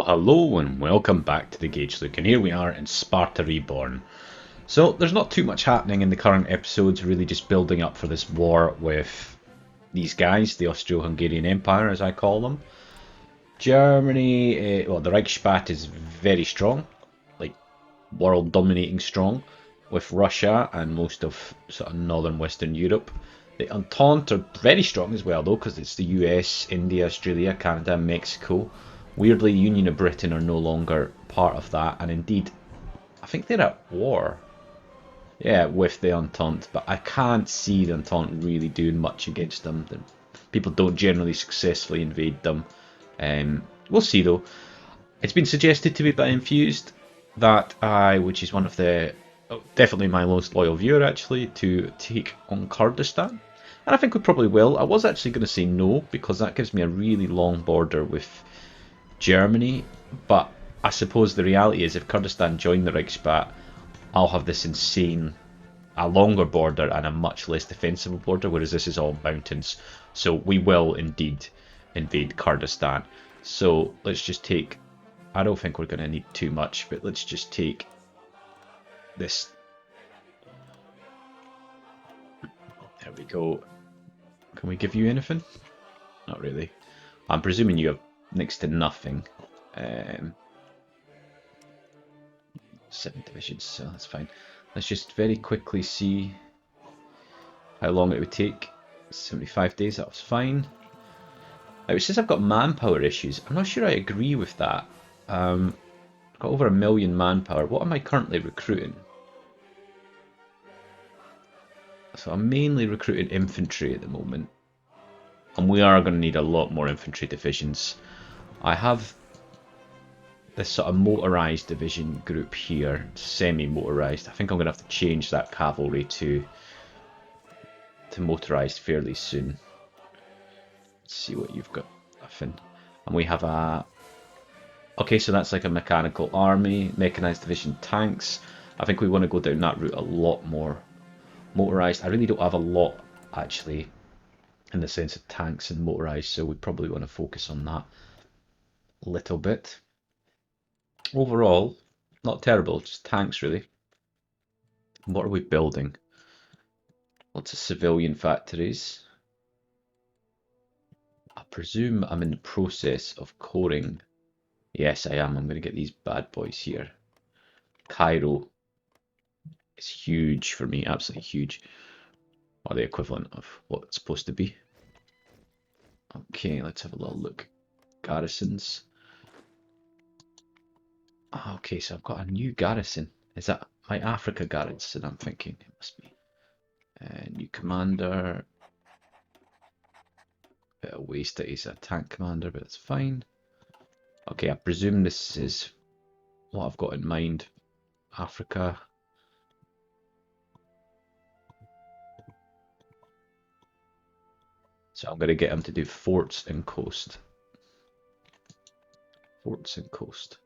Well, hello and welcome back to the Gauge Look, and here we are in Sparta Reborn. So there's not too much happening in the current episodes, really just building up for this war with these guys, the Austro-Hungarian Empire as I call them. Germany, well the Reichsstaat is very strong, like world dominating strong, with Russia and most of sort of northern Western Europe. The Entente are very strong as well though, because it's the US, India, Australia, Canada, Mexico. Weirdly, the Union of Britain are no longer part of that, and indeed, I think they're at war. Yeah, with the Entente, but I can't see the Entente really doing much against them. People don't generally successfully invade them. We'll see though. It's been suggested to me by Infused that which is one of the, definitely my most loyal viewer actually, to take on Kurdistan. And I think we probably will. I was actually going to say no, because that gives me a really long border with Germany, but I suppose the reality is if Kurdistan join the Reichsstaat, I'll have this insane, a longer border and a much less defensible border, whereas this is all mountains. So we will indeed invade Kurdistan. So let's just take, I don't think we're going to need too much, but let's just take this. There we go. Can we give you anything? Not really. I'm presuming you have next to nothing. 7 divisions, so that's fine. Let's just very quickly see how long it would take. 75 days, that was fine. Now it says I've got manpower issues. I'm not sure I agree with that. I've got over 1 million manpower. What am I currently recruiting? So I'm mainly recruiting infantry at the moment. And we are going to need a lot more infantry divisions. I have this sort of motorised division group here, semi-motorised. I think I'm going to have to change that cavalry to motorised fairly soon. Let's see what you've got. And we have a... Okay, so that's like a mechanical army, mechanised division tanks. I think we want to go down that route a lot more. Motorised, I really don't have a lot actually in the sense of tanks and motorised, so we probably want to focus on that a little bit. Overall, not terrible, just tanks really. What are we building? Lots of civilian factories. I presume I'm in the process of coring. Yes, I am. I'm going to get these bad boys here. Cairo is huge for me, absolutely huge. Or the equivalent of what it's supposed to be. Okay, let's have a little look. Garrisons. Okay, so I've got a new garrison. Is that my Africa garrison? I'm thinking it must be. New commander. Bit of waste that he's a tank commander, but that's fine. Okay, I presume this is what I've got in mind. Africa. So I'm going to get him to do forts and coast. Forts and coast.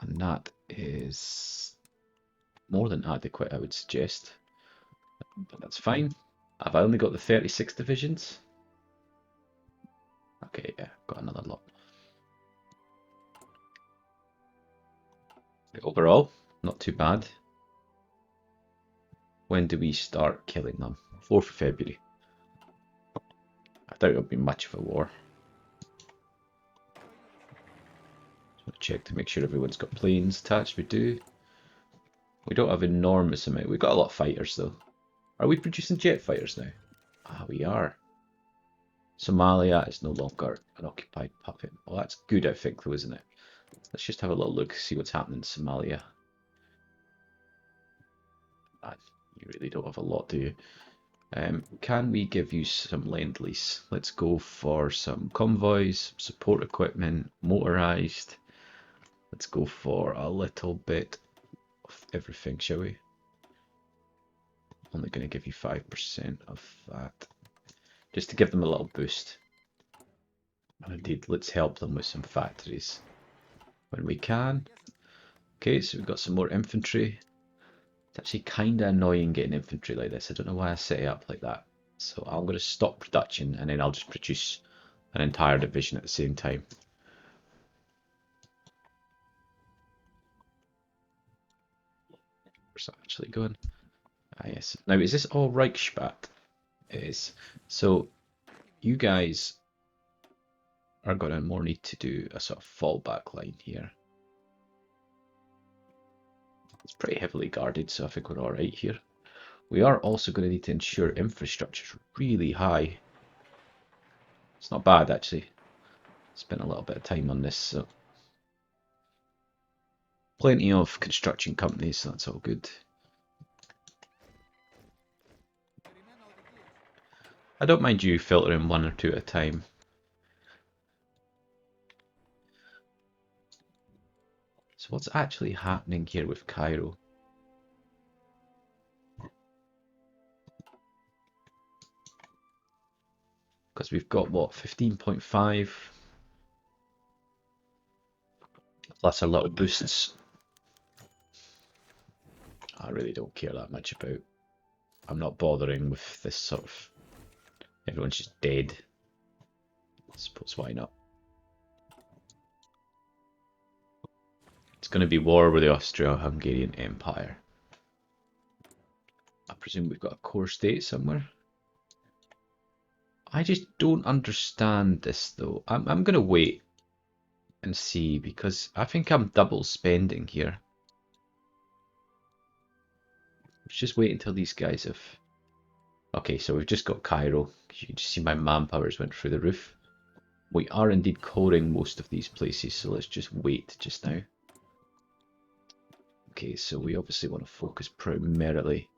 And that is more than adequate, I would suggest. But that's fine. Have I only got the 36 divisions? Okay, yeah, got another lot. But overall, not too bad. When do we start killing them? 4th of February. I doubt it'll be much of a war. Check to make sure everyone's got planes attached. We do. We don't have enormous amount. We've got a lot of fighters though. Are we producing jet fighters now? Ah, we are. Somalia is no longer an occupied puppet. Well, that's good, I think, though, isn't it? Let's just have a little look, see what's happening in Somalia. You really don't have a lot, do you? Can we give you some lend-lease? Let's go for some convoys, support equipment, motorised. Let's go for a little bit of everything, shall we? Only going to give you 5% of that, just to give them a little boost. And indeed, let's help them with some factories when we can. Okay, so we've got some more infantry. It's actually kind of annoying getting infantry like this. I don't know why I set it up like that. So I'm going to stop production and then I'll just produce an entire division at the same time. Where's that actually going? Ah, yes. Now, is this all Reichsstadt? It is. So, you guys are going to more need to do a sort of fallback line here. It's pretty heavily guarded, so I think we're alright here. We are also going to need to ensure infrastructure is really high. It's not bad, actually. Spent a little bit of time on this, so plenty of construction companies, so that's all good. I don't mind you filtering one or two at a time. So what's actually happening here with Cairo? Because we've got, what, 15.5? Plus our little boosts. I really don't care that much about. I'm not bothering with this sort of... Everyone's just dead. I suppose why not? It's going to be war with the Austro-Hungarian Empire. I presume we've got a core state somewhere. I just don't understand this though. I'm going to wait and see because I think I'm double spending here. Let's just wait until these guys have... Okay, so we've just got Cairo. You can just see my manpowers went through the roof. We are indeed coring most of these places, so let's just wait just now. Okay, so we obviously want to focus primarily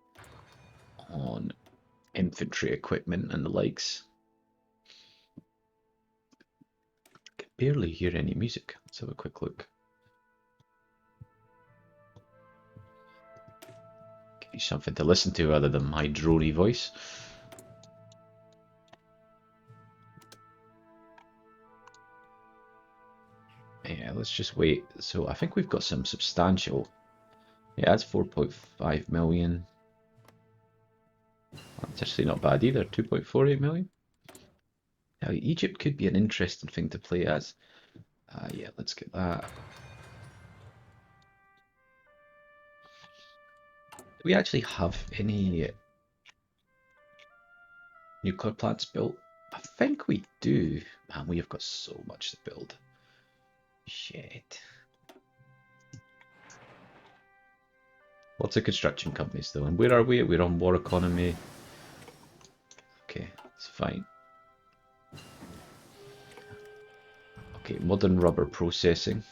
on infantry equipment and the likes. I can barely hear any music. Let's have a quick look. Give you something to listen to other than my drony voice. Yeah, let's just wait. So I think we've got some substantial. Yeah, that's 4.5 million. That's actually not bad either. 2.48 million. Now, Egypt could be an interesting thing to play as. Yeah, let's get that. Do we actually have any nuclear plants built? I think we do. Man, we have got so much to build. Shit. Lots of construction companies though. And where are we? We're on war economy. Okay, it's fine. Okay, modern rubber processing.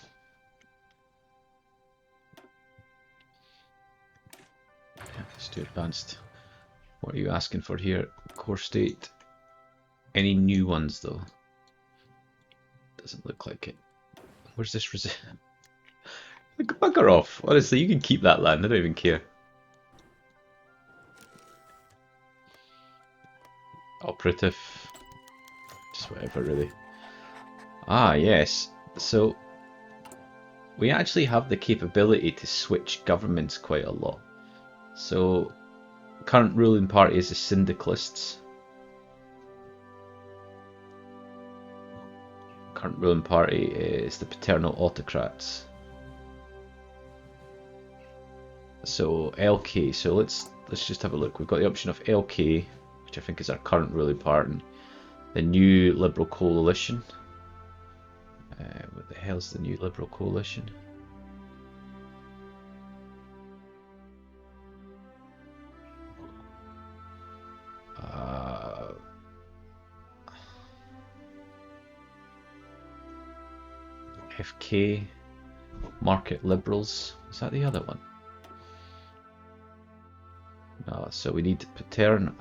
Yeah, let's do advanced. What are you asking for here? Core state. Any new ones though? Doesn't look like it. Where's this bugger off. Honestly, you can keep that land. I don't even care. Operative. Just whatever, really. Ah, yes. So, we actually have the capability to switch governments quite a lot. So, current ruling party is the syndicalists. Current ruling party is the paternal autocrats. So LK. So let's just have a look. We've got the option of LK, which I think is our current ruling party, the New Liberal Coalition. What the hell's the New Liberal Coalition? FK, Market Liberals. Is that the other one? No, so we need paternal.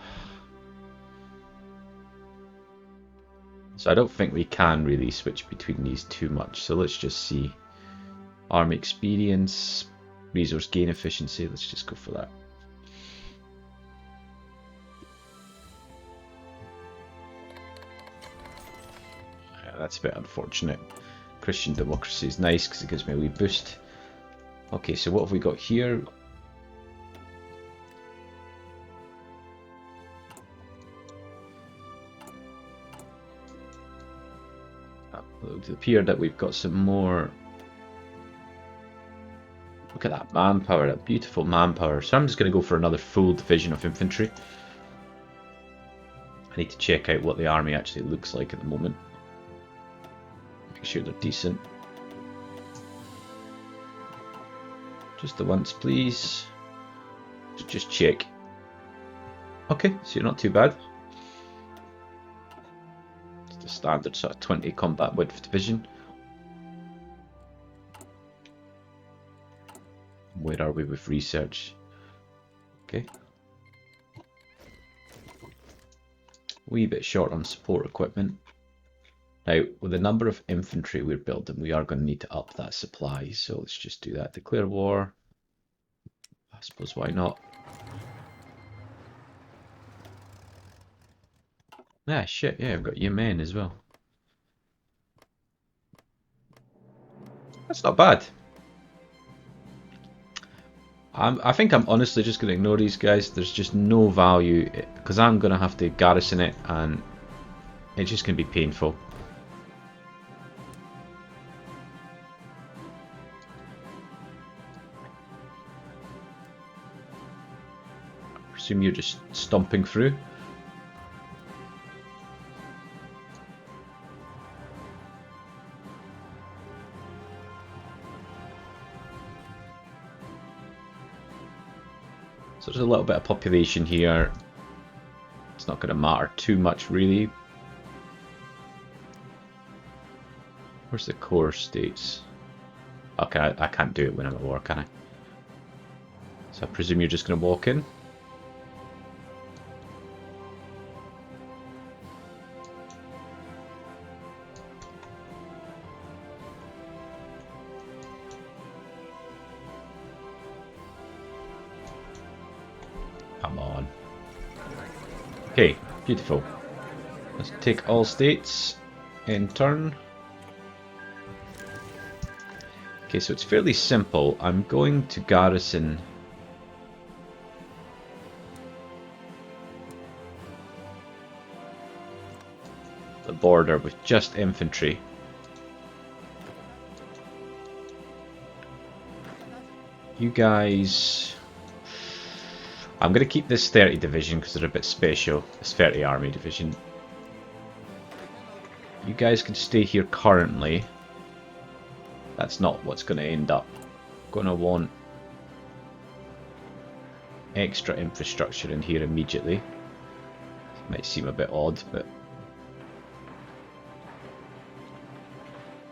So I don't think we can really switch between these too much. So let's just see. Army experience, resource gain efficiency. Let's just go for that. Yeah, that's a bit unfortunate. Christian democracy is nice because it gives me a wee boost. Okay, so what have we got here? It would appear that we've got some more. Look at that manpower, that beautiful manpower. So I'm just going to go for another full division of infantry. I need to check out what the army actually looks like at the moment. Make sure they're decent. Just the once, please. Just check. Okay, so you're not too bad. It's the standard sort of 20 combat width division. Where are we with research? Okay. Wee bit short on support equipment. Now, with the number of infantry we're building, we are going to need to up that supply. So let's just do that. Declare war. I suppose why not? Ah, shit, yeah, I've got Yemen as well. That's not bad. I think I'm honestly just going to ignore these guys. There's just no value, because I'm going to have to garrison it, and it's just going to be painful. I presume you're just stomping through. So there's a little bit of population here. It's not going to matter too much, really. Where's the core states? Okay, I can't do it when I'm at war, can I? So I presume you're just going to walk in. Come on. Okay, beautiful. Let's take all states in turn. Okay, so it's fairly simple. I'm going to garrison the border with just infantry. You guys... I'm going to keep this 30 division because they're a bit special. This 30 army division. You guys can stay here currently. That's not what's going to end up. Going to want extra infrastructure in here immediately. It might seem a bit odd, but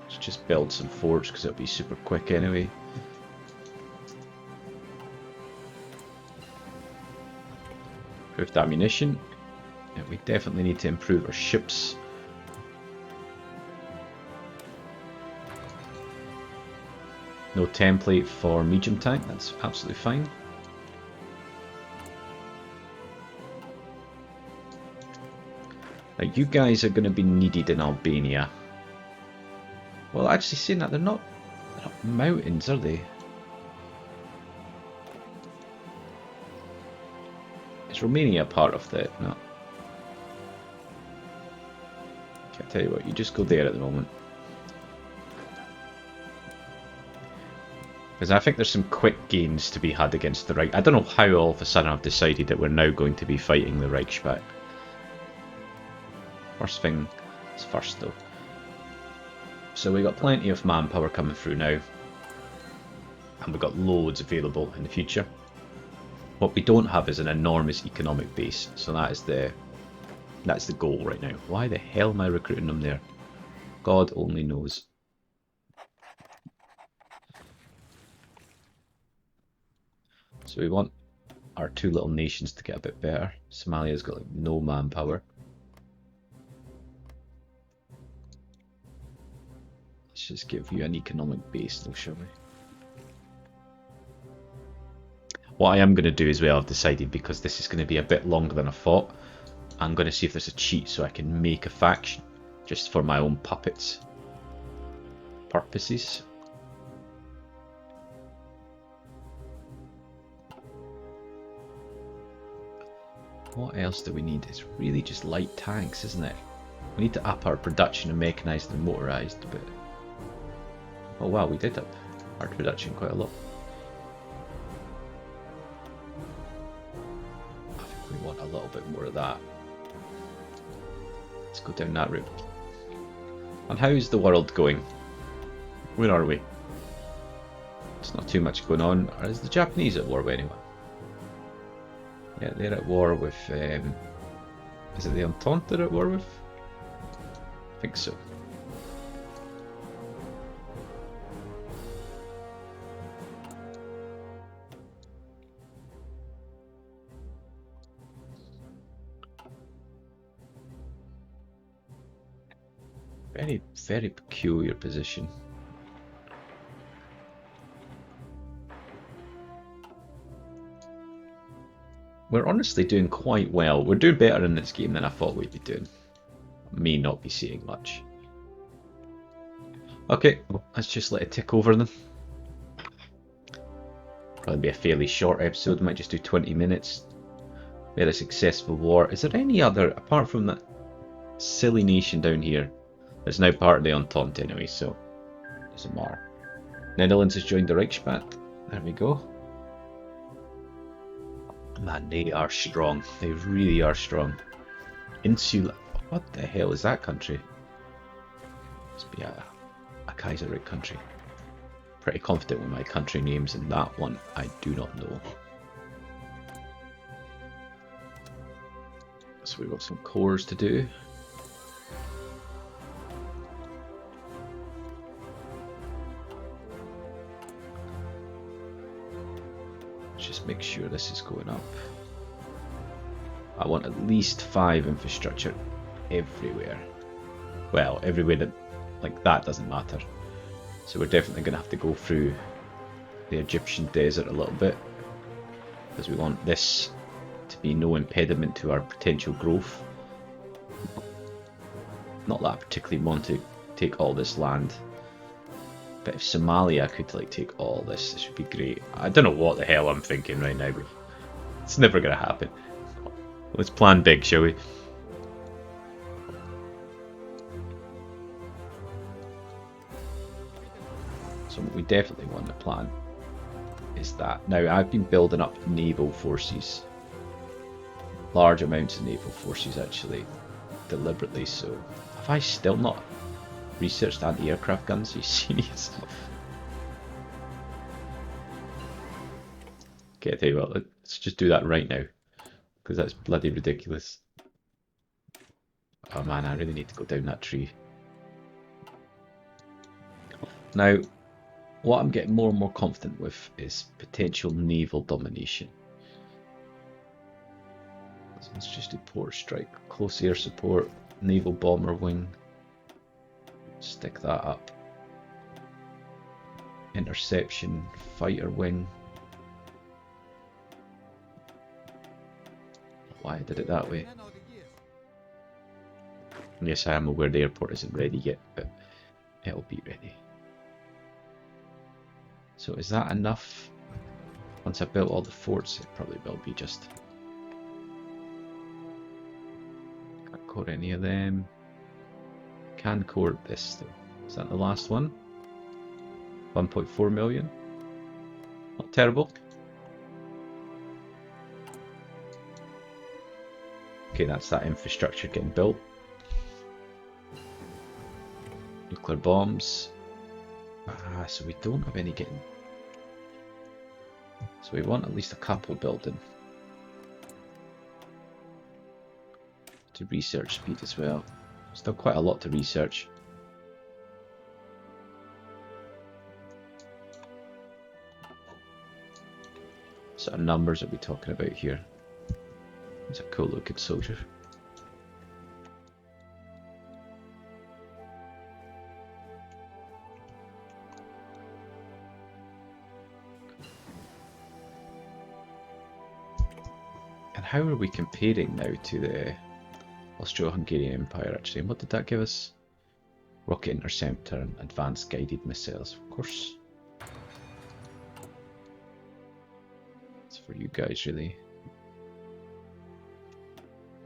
let's just build some forts because it'll be super quick anyway. Improved ammunition. Yeah, we definitely need to improve our ships. No template for medium tank, that's absolutely fine. Now you guys are going to be needed in Albania. Well, actually saying that, they're not mountains, are they? Is Romania part of the... No. Okay, I'll tell you what, you just go there at the moment. Because I think there's some quick gains to be had against the Reich. I don't know how all of a sudden I've decided that we're now going to be fighting the Reichsback. First thing is first though. So we've got plenty of manpower coming through now. And we've got loads available in the future. What we don't have is an enormous economic base. So that's the goal right now. Why the hell am I recruiting them there? God only knows. So we want our two little nations to get a bit better. Somalia's got like no manpower. Let's just give you an economic base though, shall we? What I am going to do as well, I've decided, because this is going to be a bit longer than I thought, I'm going to see if there's a cheat so I can make a faction just for my own purposes. What else do we need? It's really just light tanks, isn't it? We need to up our production of mechanised and motorised, but... Oh wow, we did up our production quite a lot. a little bit more of that. Let's go down that route. And how's the world going? Where are we? It's not too much going on. Or is the Japanese at war with anyone? Yeah, they're at war with... is it the Entente they're at war with? I think so. Very, very peculiar position. We're honestly doing quite well. We're doing better in this game than I thought we'd be doing. May not be seeing much. Okay, let's just let it tick over then. Probably be a fairly short episode. Might just do 20 minutes. We had a successful war. Is there any other, apart from that silly nation down here? It's now part of the Entente anyway, so it doesn't matter. Netherlands has joined the Reichsband. There we go. Man, they are strong. They really are strong. Insula. What the hell is that country? Must be a Kaiserreich country. Pretty confident with my country names, and that one I do not know. So we've got some cores to do. Just make sure this is going up. I want at least 5 infrastructure everywhere. Well, everywhere that, like, that doesn't matter. So we're definitely going to have to go through the Egyptian desert a little bit, because we want this to be no impediment to our potential growth. Not that I particularly want to take all this land. But if Somalia could like take all this, this would be great. I don't know what the hell I'm thinking right now, but it's never going to happen. Let's plan big, shall we? So what we definitely want to plan is that. Now, I've been building up naval forces. Large amounts of naval forces, actually, deliberately. So, have I still not researched anti-aircraft guns? Are you serious? Okay, I tell you what, let's just do that right now, because that's bloody ridiculous. Oh man, I really need to go down that tree. Now, what I'm getting more and more confident with is potential naval domination. So let's just do port strike, close air support, naval bomber wing. Stick that up. Interception, fighter wing. Why I did it that way? And yes, I am aware the airport isn't ready yet, but it'll be ready. So is that enough? Once I've built all the forts, it probably will be just. Can't core any of them. Can core this though. Is that the last one? 1.4 million. Not terrible. Okay, that's that infrastructure getting built. Nuclear bombs. So we don't have any getting. So we want at least a couple building. To research speed as well. Still quite a lot to research. What sort of numbers are we talking about here? It's a cool looking soldier. And how are we comparing now to the Austro-Hungarian Empire actually? And what did that give us? Rocket interceptor and advanced guided missiles, of course. It's for you guys really.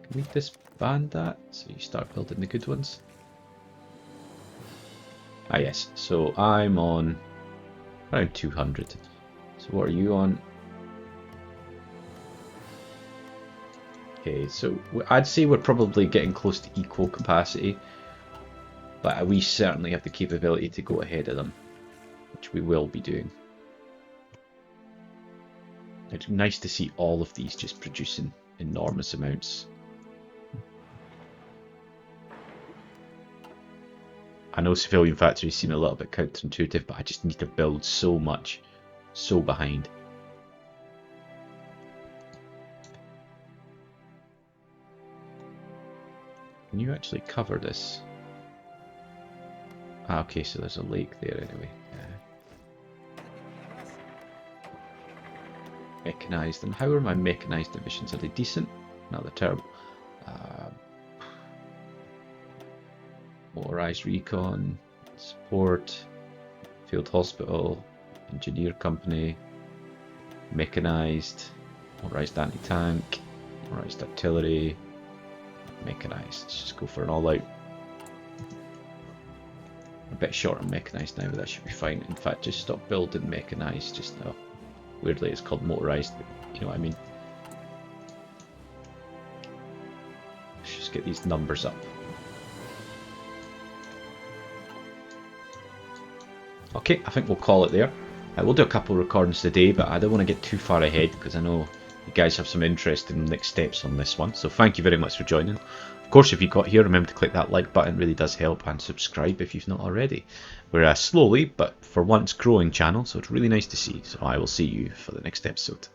Can we disband that so you start building the good ones? Ah yes, so I'm on around 200. So what are you on? Okay, so I'd say we're probably getting close to equal capacity, but we certainly have the capability to go ahead of them, which we will be doing. It's nice to see all of these just producing enormous amounts. I know civilian factories seem a little bit counterintuitive, but I just need to build so much, so behind. Can you actually cover this? Ah, okay, so there's a lake there anyway. Mechanized them. How are my mechanized divisions? Are they decent? No, they're terrible. Motorized recon, support, field hospital, engineer company, mechanized, motorized anti-tank, motorized artillery, mechanized. Let's just go for an all-out. A bit short on mechanized now, but that should be fine. In fact, just stop building mechanized just now. Weirdly, it's called motorized, but you know what I mean. Let's just get these numbers up. Okay, I think we'll call it there. We'll do a couple of recordings today, but I don't want to get too far ahead because I know you guys have some interest in the next steps on this one. So thank you very much for joining. Of course, if you got here, remember to click that like button, it really does help, and subscribe if you've not already. We're a slowly, but for once, growing channel, so it's really nice to see. So I will see you for the next episode.